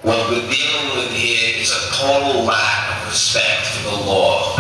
What we're dealing with here is a total lack of respect for the law.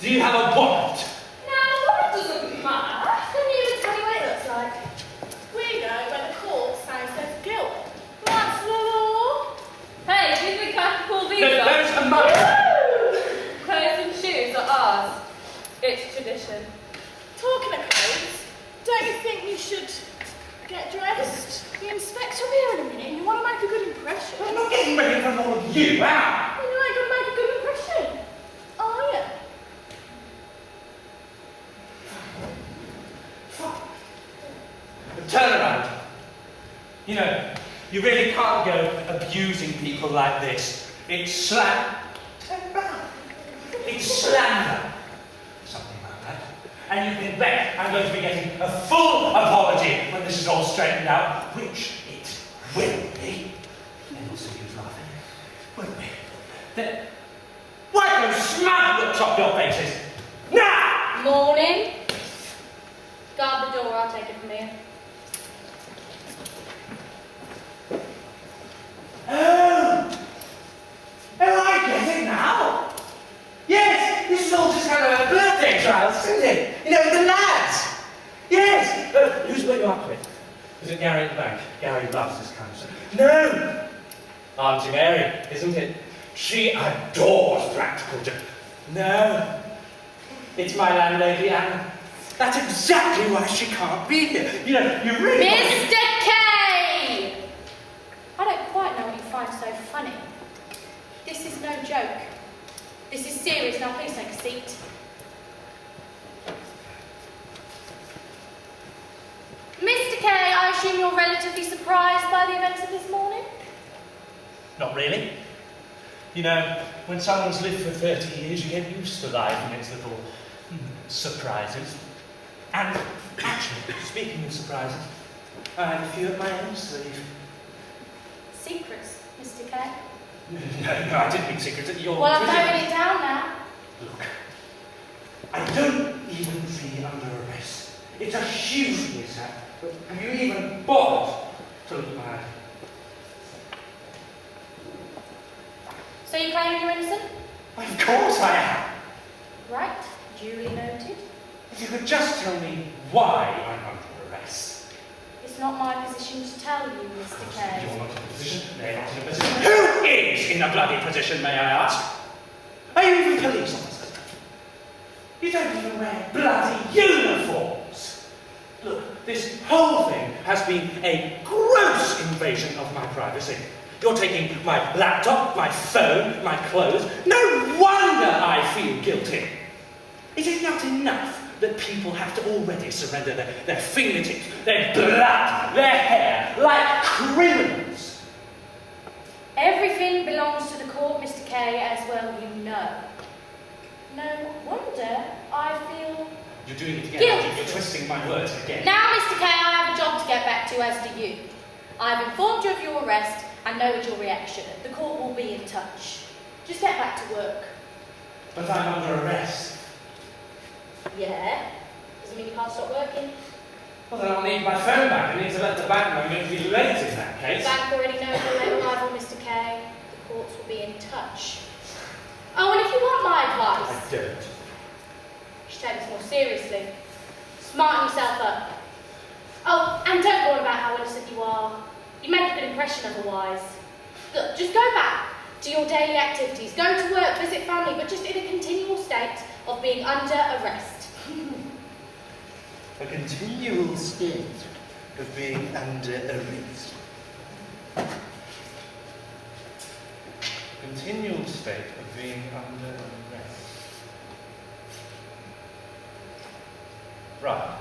Do you have a warrant? No, the warrant doesn't matter. Couldn't even tell you what it looks like. We go where the court says there's guilt. That's the law. Hey, do you think I can pull these No, off? there's a money. Clothes and shoes are ours. It's tradition. Talking of clothes, don't you think you should get dressed? The inspector will be here in a minute and you want to make a good impression. I'm not getting ready in front of all of you, wow. Well, you ain't going to make a good impression, are you? Turn around. You know, you really can't go abusing people like this. It's Turn around. It's slander. Something like that. And you can bet I'm going to be getting a full apology when this is all straightened out, which it will be. And also you laughing, won't we? Then, wipe those smug looks off your faces. Now! Morning. Guard the door, I'll take it from here. Oh, I get it now. Yes, this is all just kind of a birthday trials, isn't it? You know, the lads. Yes. Who's got you up with? Is it Gary at the bank? Gary loves this kind of stuff. No. Auntie Mary, isn't it? She adores practical jokes. No. It's my landlady, Anna. That's exactly why she can't be here. You know, you really... Mr. K! I don't quite know what you find so funny. This is no joke. This is serious. Now please take a seat. Mr. K, I assume you're relatively surprised by the events of this morning? Not really. You know, when someone's lived for 30 years, you get used to life and its little surprises. And actually, speaking of surprises, I have a few at my own sleeve. Secrets, Mr. K? No, I didn't mean secrets. You're Well, I'm pretty- throwing it down now. Look, I don't even feel under arrest. It's a huge mishap. But have you even bothered to look at my hand? So you claim you're innocent? Of course I am. Right, duly noted. If you could just tell me why I'm under arrest. It's It's not my position to tell you, Mr. K. You're not in a position. They're not in a position. Who is in a bloody position, may I ask? Are you even police officers? You don't even wear bloody uniforms. Look, this whole thing has been a gross invasion of my privacy. You're taking my laptop, my phone, my clothes. No wonder I feel guilty. Is it not enough that people have to already surrender their fingertips, their blood, their hair, like criminals? Everything belongs to the court, Mr. K, as well you know. No wonder I feel... You're doing it again. Guilty. You're twisting my words again. Now, Mr. K, I have a job to get back to, as do you. I have informed you of your arrest and know your reaction. The court will be in touch. Just get back to work. But I'm under arrest. Yeah? Doesn't mean you can't stop working. Well, then I'll need my phone back. I need to let the bank know I'm going to be late in that The case. bank already knows your late arrival, Mr. K. The courts will be in touch. Oh, and if you want my advice, I don't. you should take this more seriously. Smarten yourself up. Oh, and don't worry about how innocent you are. You make a good impression otherwise. Look, just go back to your daily activities. Go to work, visit family, but just in a continual state of being under arrest. A continual state of being under arrest. Continual state of being under arrest. Right.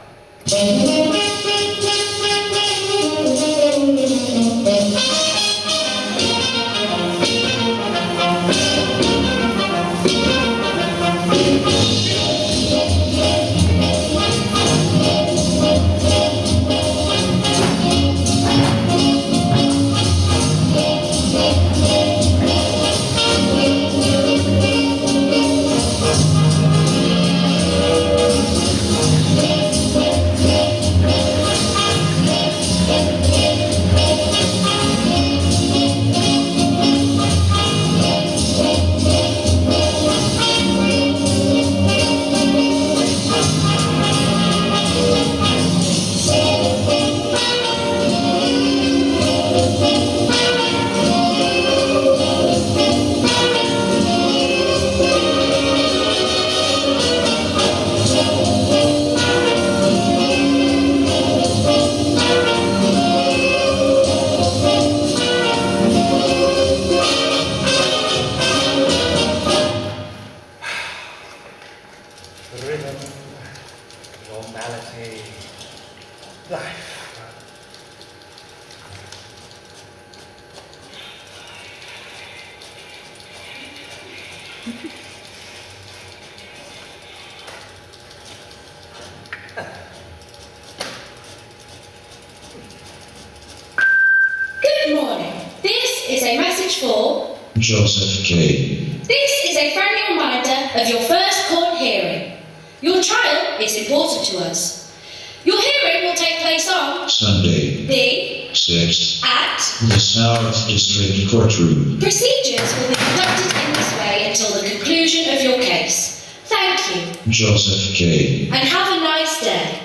Good morning. This is a message for Joseph K. This is a friendly reminder of your first court hearing. Your trial is important to us. Your hearing will take place on Sunday, the 6th, at the South District Courtroom. procedures will be conducted in this way until the conclusion of your case. Thank you, Joseph K. and have a nice day.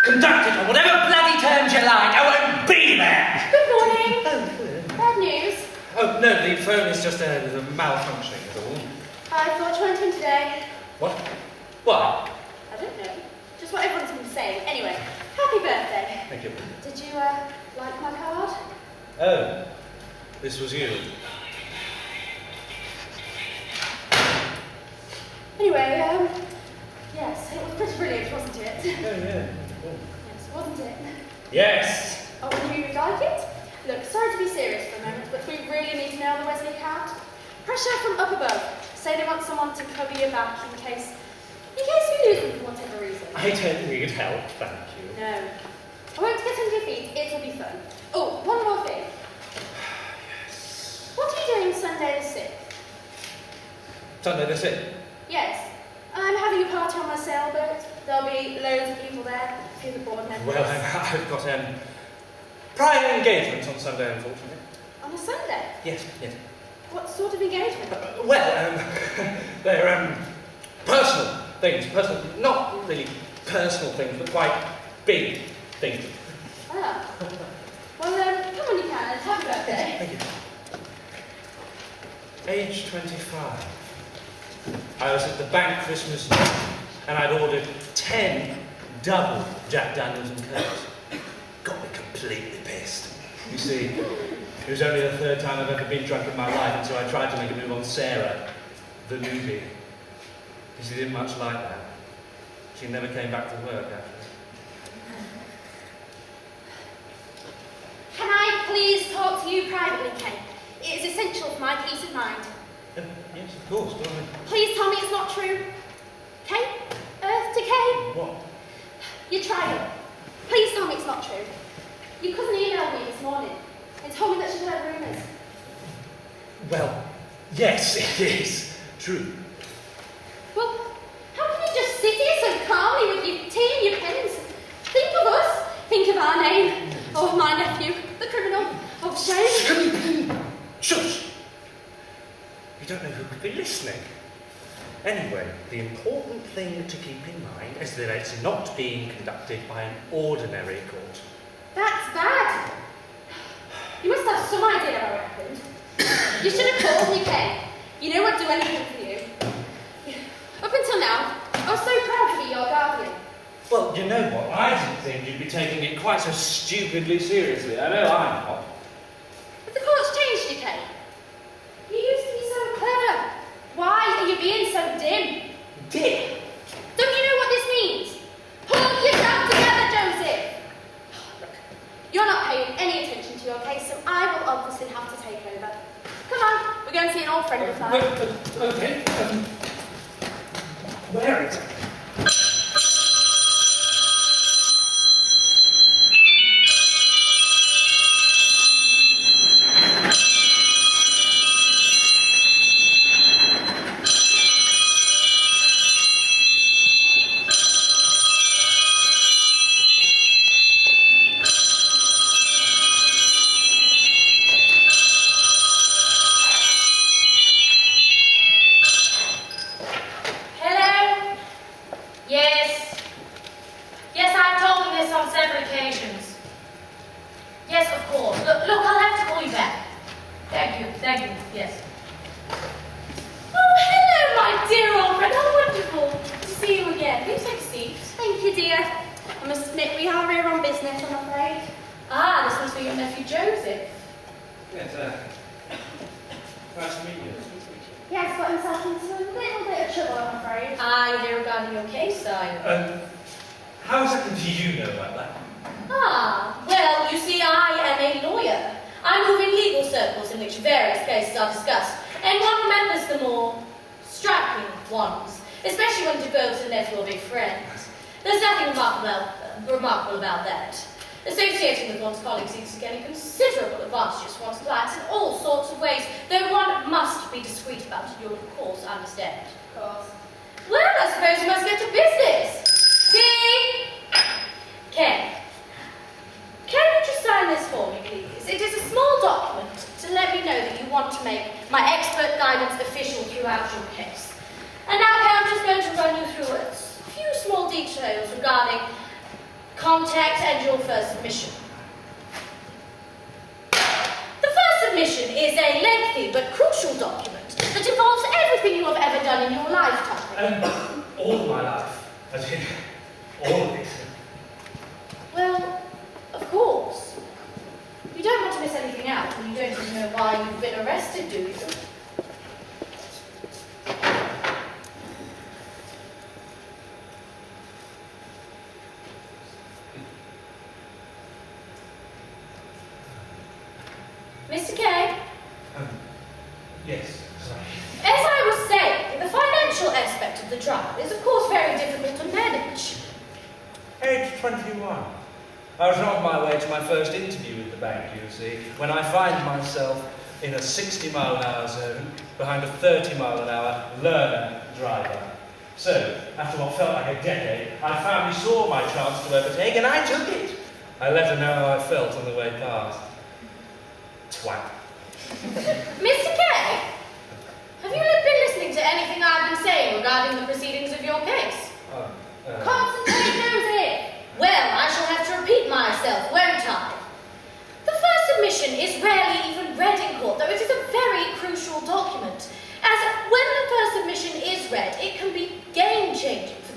Conduct it on whatever bloody terms you like. I won't be there. Good morning. Bad news. Oh, no, the phone is just a malfunctioning at all. I thought you went in today. What? Why? I don't know. Just what everyone's been saying. Anyway, happy birthday. Thank you. Did you, like my card? Oh, this was you. Anyway, yes, it was pretty brilliant, wasn't it? Oh, yeah. Yes, wasn't it? Yes. Oh, and you like it? Look, sorry to be serious for a moment, but we really need to nail the Wesley account. Pressure from up above. Say they want someone to cover your back in case you lose them for whatever reason. I don't need help, thank you. No. I won't get under your feet, it'll be fun. Oh, one more thing. Yes. What are you doing Sunday the 6th? Sunday the 6th? Yes. I'm having a party on my sailboat. There'll be loads of people there, a few of the board members. Well, I've got prior engagement on Sunday, unfortunately. On a Sunday? Yes, yes. What sort of engagement? They're personal things. Personal, not really personal things, but quite big things. Oh. Well, come on, you can. Happy birthday. Thank you. Age 25. I was at the bank Christmas Eve, and I'd ordered 10 double Jack Daniels and Cokes. Got me completely pissed. You see, it was only the third time I've ever been drunk in my life, and so I tried to make a move on Sarah, the newbie. She didn't much like that. She never came back to work after. Can I please talk to you privately, Kate? It is essential for my peace of mind. Yes, of course, go ahead. Please tell me it's not true. Kate? Earth decay? What? Your trial. Please tell me it's not true. Your cousin emailed me this morning and told me that she'd heard rumours. Well, yes, it is true. Well, how can you just sit here so calmly with your tea and your pens? Think of us. Think of our name. Or of my nephew, the criminal. Of shame. Shush! You don't know who could be listening. Anyway, the important thing to keep in mind is that it's not being conducted by an ordinary court. That's bad. You must have some idea how it happened. You should have called me, Kate. You know I'd do anything for you. Up until now, I was so proud to be your guardian. Well, you know what? I didn't think you'd be taking it quite so stupidly seriously. I know I'm not. But the court's changed you, Kate. You used to be so clever. Why are you being so dim? Dim? Don't you know what this means? Pull yourself together, Joseph! Look, you're not paying any attention to your case, so I will obviously have to take over. Come on, we're going to see an old friend of mine. Okay. Where is it? Remarkable about that. Associating with one's colleagues seems to gain considerable advantages for one's clients in all sorts of ways, though one must be discreet about it, you'll of course understand. Of course. Well, I suppose we must get to business. See? Ken. Can you just sign this for me, please? It is a small document to let me know that you want to make my expert guidance official throughout your case. And now, Ken, I'm just going to run you through a few small details regarding contact and your first submission. The first submission is a lengthy but crucial document that involves everything you have ever done in your lifetime. All my life. As in, all of it. Well, of course. You don't want to miss anything out, and you don't even know why you've been arrested, do you? Mr. K? Yes, sorry. As I was saying, the financial aspect of the trial is of course very difficult to manage. Age 21. I was on my way to my first interview with the bank, you see, when I find myself in a 60-mile-an-hour zone behind a 30-mile-an-hour learner driver. So, after what felt like a decade, I finally saw my chance to overtake, and I took it. I let her know how I felt on the way past. Twat. Mr. K, have you been listening to anything I've been saying regarding the proceedings of your case? Concentrate, Joseph! Well, I shall have to repeat myself, won't I?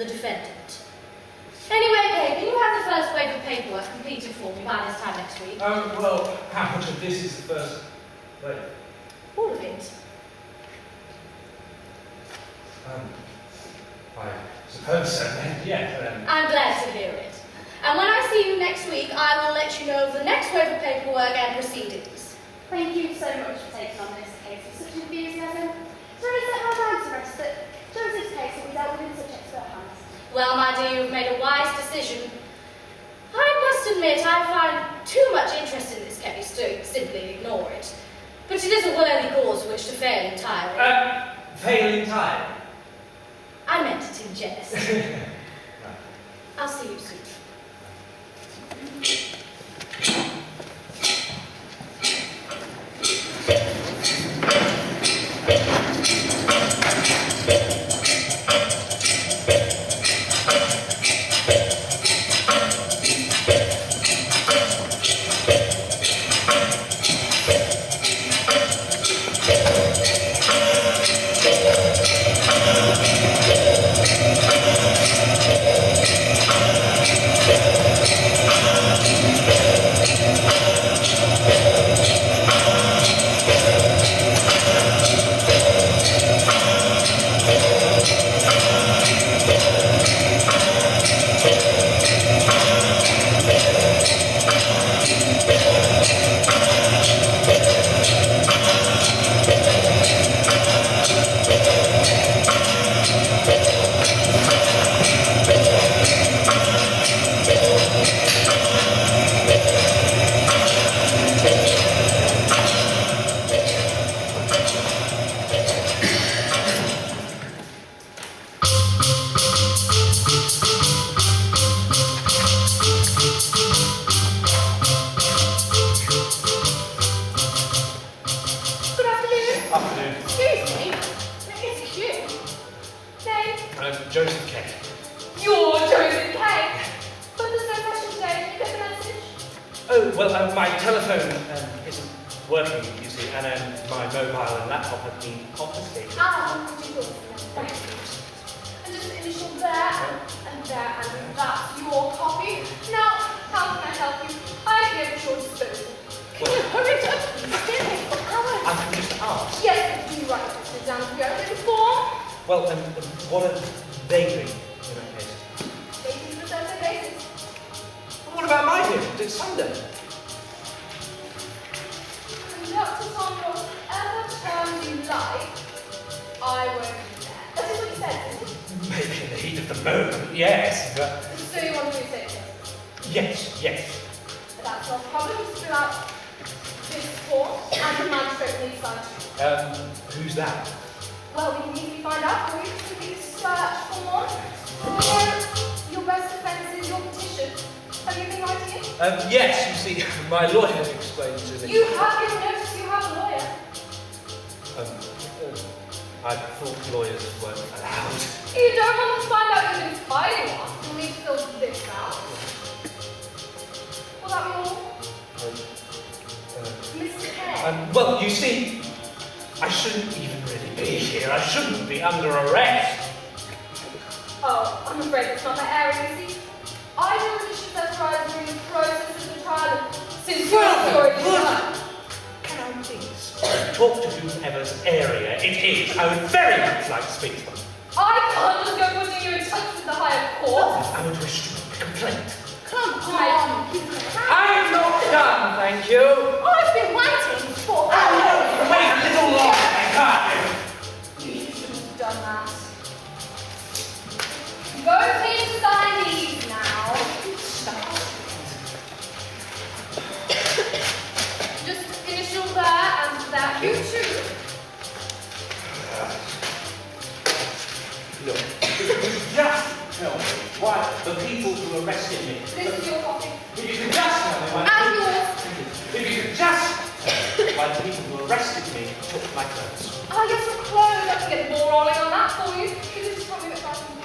the defendant. Anyway, Kay, can you have the first wave of paperwork completed for me by this time next week? Well, how much of this is the first wave? All of it. I suppose so then, yes. I'm glad to hear it. And when I see you next week, I will let you know of the next wave of paperwork and proceedings. Thank you so much for taking on this case with such enthusiasm. Teresa, how down to rest that Joseph's case will be dealt with in such expert hands. Well, my dear, you've made a wise decision. I must admit, I find too much interest in this case to simply ignore it. But it is a worthy cause for which to fail entirely. Fail entirely? I meant it in jest. I'll see you soon. Joseph Kay. You're Joseph Kay! But there's no question today. You get the message? Oh, well, my telephone isn't working, you see, and my mobile and laptop have been confiscated. Thank you. And just initial there, and there, and that's your copy. Now, how can I help you? I am at your disposal. Can you hurry it up? You've been here for hours. I can just ask. Yes, do write it down to your little form. Well, what are they doing in that case? They use the Thursday basis. Well, what about my deal? It's Sunday. Conduct us on whatever terms you like. I won't be there. That is what you said, isn't it? Maybe in the heat of the moment, yes, but... So you want to do it? Yes. But that's not a problem. Just fill out this form and the magistrate will need signed. Who's that? Well, we can easily find out for you. Simply search form. You know, your best defence is your petition. Have you been writing it? Yes, you see, my lawyer explained to me... You have given notice you have a lawyer. I thought lawyers weren't allowed. You don't want to find out you've been hiding one. You'll need to fill this out. Will that be all? Mr. Kay? Well, you see, I shouldn't even really be here. I shouldn't be under arrest. Oh, I'm afraid that's not my area, you see. I deal with issues that arise during the process of the trial, and since you're already done. Can I please talk to whoever's area it is? I would very much like to speak to them. I can't just go putting you in touch with the higher court. I would wish to make a complaint. Come on, I'm not done, thank you. I've been waiting for hours. Wait a little longer, can't you? You shouldn't have done that. Go please sign these now. Just initial there and there. You too. Look, just tell me why the people who arrested me... This is your copy. If you could just tell me why... And yours. If you could just tell me why the people who arrested me took my clothes. I guess we're closed. Let's get the ball rolling on that for you. Because this is probably the first one.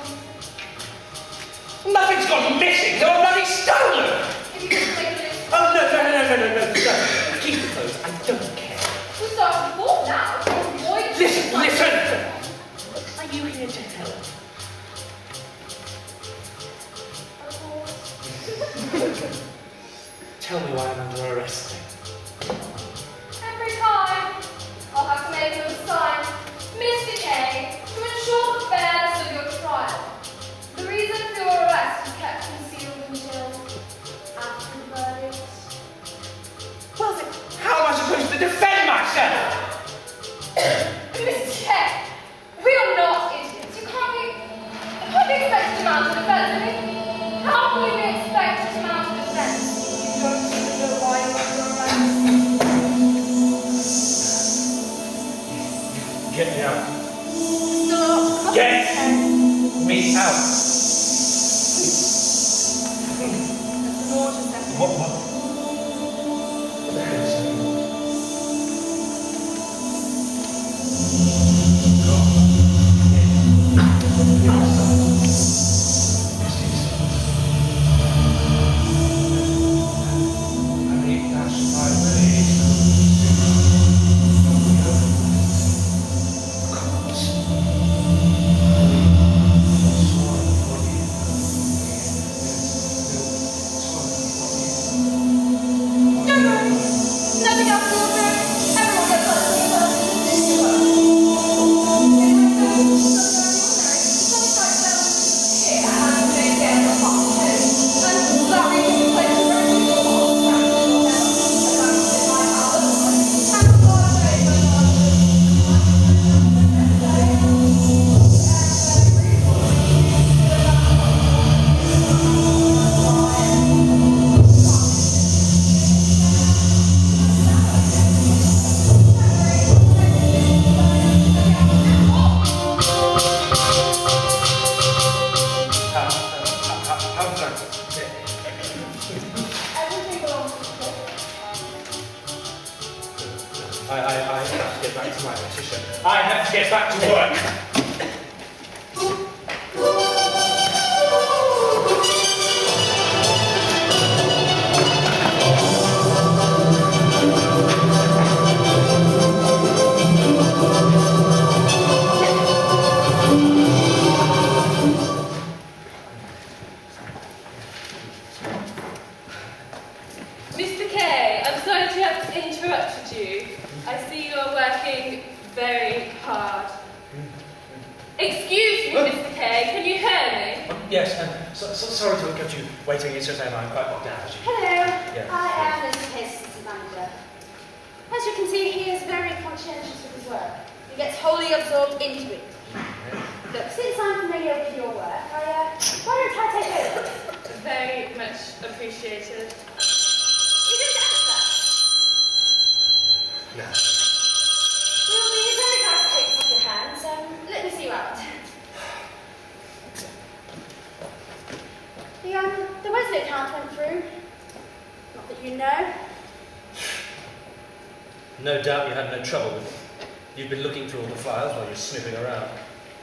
Nothing's gone missing. They were bloody stolen. If you could take a list. Oh, no. Keep the clothes. I don't care. We start with the ball now. Avoid Listen. Are you here to help? Tell me why I'm under arrest. Every time, I'll have to make a sign, Mr. K, to ensure the fairness of your trial. The reason for your arrest is kept concealed until after the verdict. Well, then, how am I supposed to defend myself? Mr. K, we are not idiots. You can't be expected to mount a defense. I mean, how can you be expected to mount a defense if you don't even know why you're under arrest? Get me out. So, Get me out. What? What the hell is going on? nothing else will do. Everyone gets what they I have to get back to my petition. I have to get back to work. Mr. K, I'm sorry to have interrupted you. I see you are working very hard. Excuse me, Mr. K, can you hear me? Yes, sorry to have kept you waiting. It's just I'm quite bogged down. Hello, Yeah. I am Mr. K's assistant manager. As you can see, he is very conscientious of his work. He gets wholly absorbed into it. Look, since I'm familiar with your work, why don't I take over? Very much appreciated. You didn't ask that. No. We'll be very glad to take off your hands. Let me see you out. The Wesley account went through. Not that you know. No doubt you had no trouble with it. You've been looking through all the files while you're sniffing around.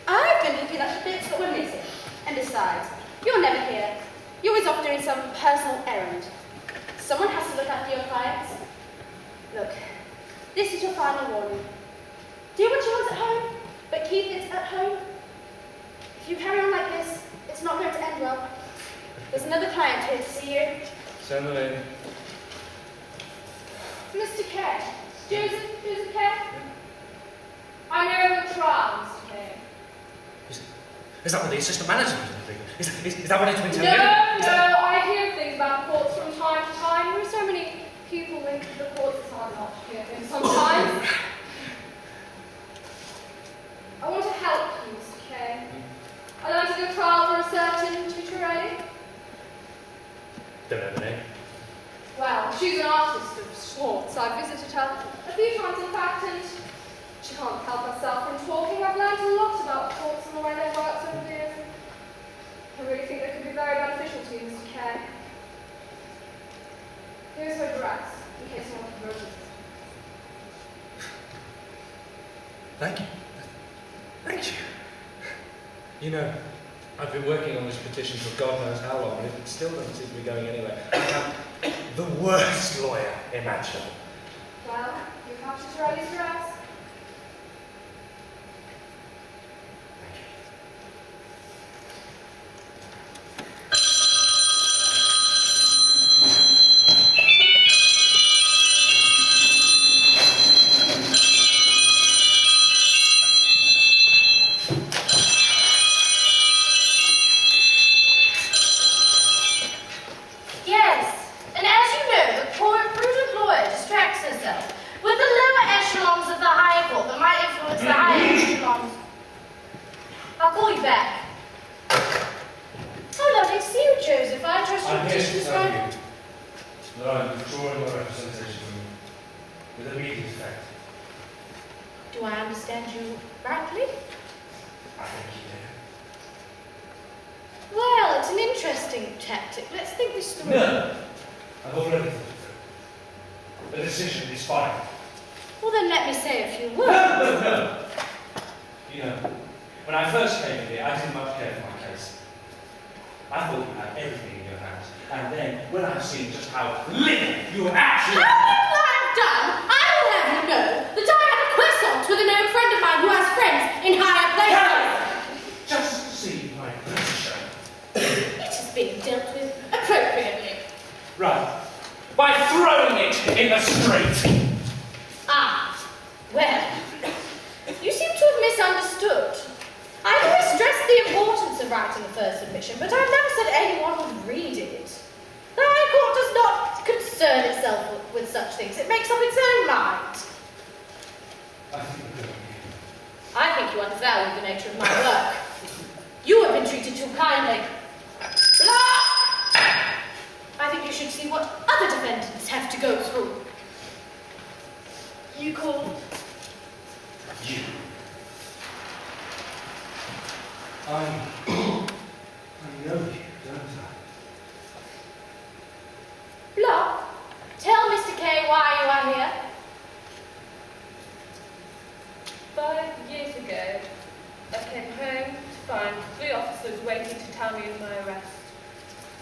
I've been looking at the bits that were missing. And besides, you're never here. You're always off doing some personal errand. Someone has to look after your clients. Look, this is your final warning. Do what you want at home, but keep it at home. If you carry on like this, it's not going to end well. There's another client here to see you. Send them in. Mr. K, Joseph K? I'm here on the trial, Mr. K. Is that what the assistant manager was doing? Is that what it's been No, telling you? I hear things about courts from time to time. There are so many people in the courts, it's hard not to hear things sometimes. I want to help you, Mr. K. I'd like to go trial for a certain Tutorelli. Don't know the name. Well, she's an artist of sorts. I've visited her a few times, in fact, and she can't help herself from talking. I've learned a lot about courts and the way they work over the years. I really think they could be very beneficial to you, Mr. K. Here's her address, in case you want to register. Thank you. Thank you. You know, I've been working on this petition for God knows how long, and it still doesn't seem to be going anywhere. I'm the worst lawyer imaginable. Well, you have Tutorelli's address. Yes, and as you know, the poor prudent lawyer distracts herself with the lower echelons of the higher court that might influence the higher echelons. I'll call you back. Oh, lovely to see you, Joseph. I trust you I'm here to petition tell you right. that I'm withdrawing my representation with immediate effect. Do I understand you rightly? I think you Well, it's an interesting tactic. Let's think this do. through. No, I've already thought it through. The decision is final. Well, then let me say a few No, words. no, no. You know, when I first came in here, I didn't much care for my case. I thought you had everything in your hands. And then, when I've seen just how little you actually... How little I've done, I will have you know that I had a croissant with an old friend of mine who has friends in higher places. Just see my position. It is being dealt with appropriately. Right. By throwing it in the street. Ah, well, you seem to have misunderstood. I've always stressed the importance of writing a first submission, but I've never said anyone would read it. The High Court does not concern itself with such things. It makes up its own mind. I think we're going. I think you undervalue the nature of my work. You have been treated too kindly. Blah! I think you should see what other defendants have to go through. You called? You. I know you, don't I? Blah, tell Mr. K why you are here. 5 years ago, I came home to find 3 officers waiting to tell me of my arrest.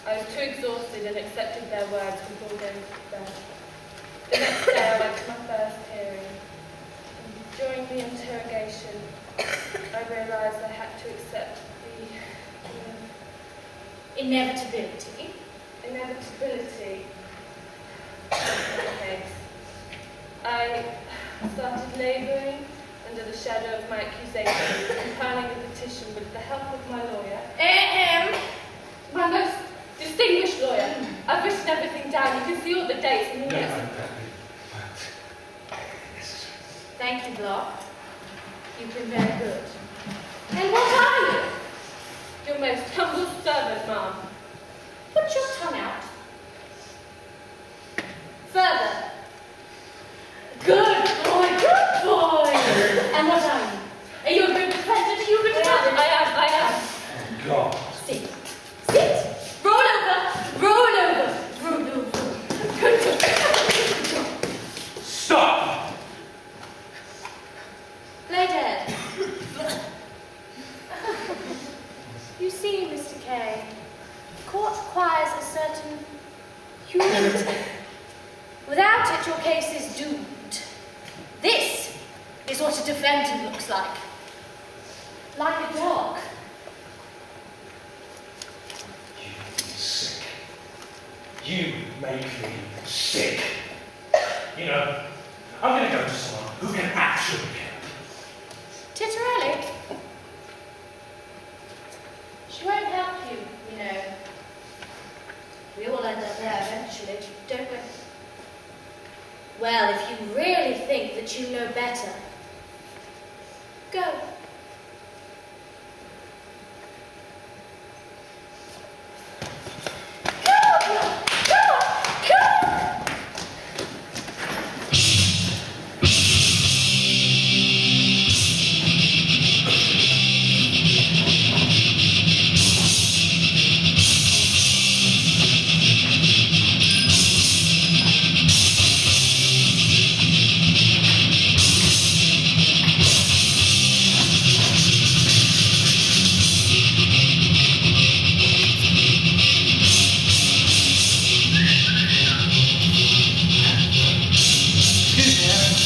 I was too exhausted and accepted their words before going to bed. The next day I went to my first hearing. And during the interrogation, I realised I had to accept the Inevitability. inevitability of the case. I started labouring under the shadow of my accusations, compiling a petition with the help of my lawyer. My most distinguished lawyer. I've written everything down. You can see all the dates and the No, years. I'm happy. But necessary. Thank you, Block. You've been very good. And what are you? Your most humble servant, ma'am. Put your tongue out. Further. Good boy, good boy. And what are you? Are you a good defendant? Are you a good defendant? I am. Oh, God. Sit. Sit. Roll over. Roll over. Roll over. Good job. Stop! Play dead. You see, Mr. K, court requires a certain humility. Without it, your case is doomed. This is what a defendant looks like. Like a dog. You make me sick. You make me sick. You know, I'm going to go to someone who can actually help. Titterelli? She won't help you, you know. We all end up there eventually, don't we? Well, if you really think that you know better, go.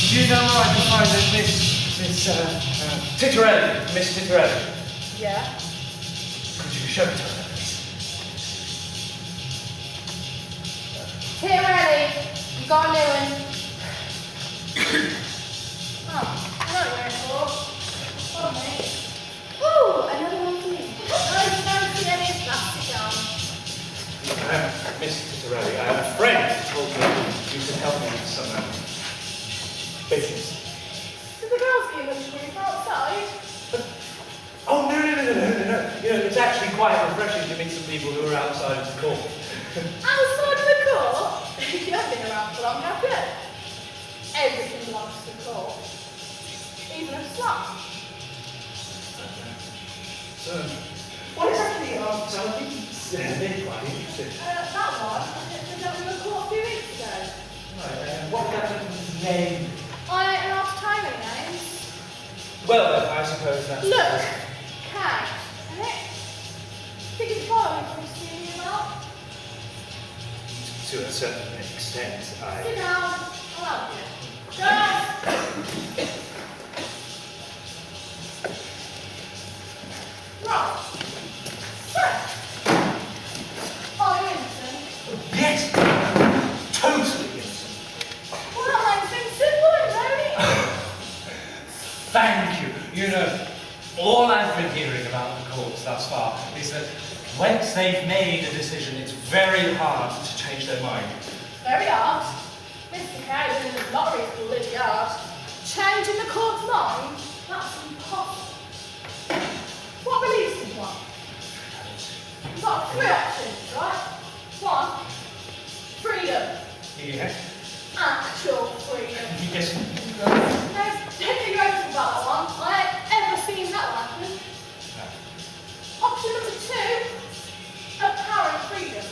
Do you know where I can find Miss Titterelli? Miss Titterelli. Yeah? Could you show it to her, please? Titterelli, you got a new one. Oh, I know where it's for. Oh, mate. Ooh, another one for me. Oh, you don't see any plastic on. Miss Mr. Rowley. I have a friend who told me you could help me with some business. Did the girls give them to you outside? Oh, no. You know, it's actually quite refreshing to meet some people who are outside of the court. Outside of the court? You haven't been around for long, have you? Everything belongs to the court. Even a slum. So, what exactly are some of these? They're quite interesting. That one, I think that we were caught a few weeks ago. Right, what was that name? I ain't allowed to tell you names. Well, I suppose that's... Look, Kang, isn't it? Think it's following from stealing about? To a certain extent, Sit down, I'll help you. Girls! Right. So, are you innocent? Yes! Totally innocent. Well, that makes things simple, don't it? Thank you. You know, all I've been hearing about the courts thus far is that once they've made a decision, it's very hard to change their mind. Very hard. Mr. Kay winning the lottery is bloody hard. Changing the court's mind? That's impossible. What beliefs do you want? You've got three options, right? One, freedom. Yes? Actual freedom. Yes. There's plenty of open about that one. I ain't ever seen that one happen. Option number two, apparent freedom.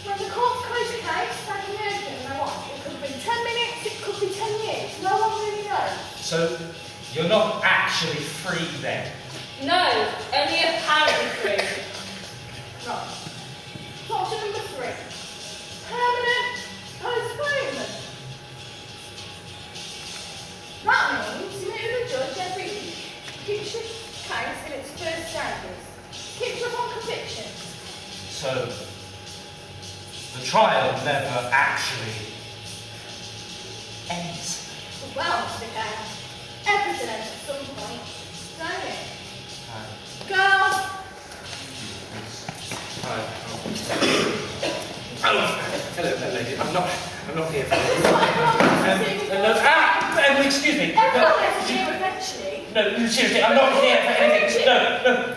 When the courts close the case, they can do anything they want. It could be 10 minutes, it could be 10 years. No one really knows. So, you're not actually free then? No, only apparently free. Right. Option number three, permanent postponement. That means you meet with a judge every week, keeps your case in its first stages, keeps you on conviction. So, the trial never actually ends. Well, Mr. Kay, everything ends at some point, don't it? Girls! Hi. Oh, hello, lady. I'm not here for excuse me. Everyone has to hear eventually. No, seriously, I'm not here for anything. No.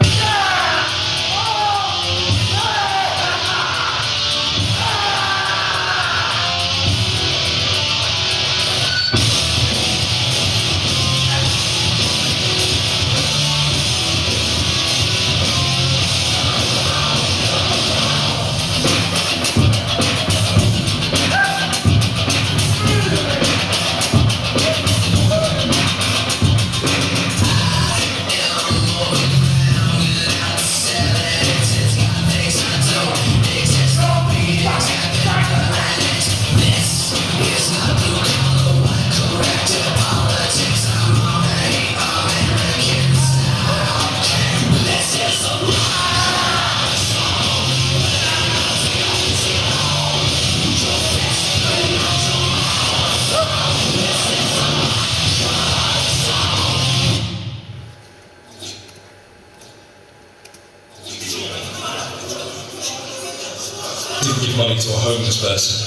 Didn't give money to a homeless person.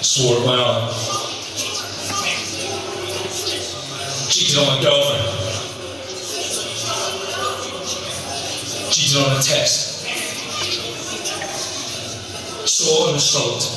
Swore at my aunt. Cheated on my girlfriend. Cheated on a test. Saw an assault.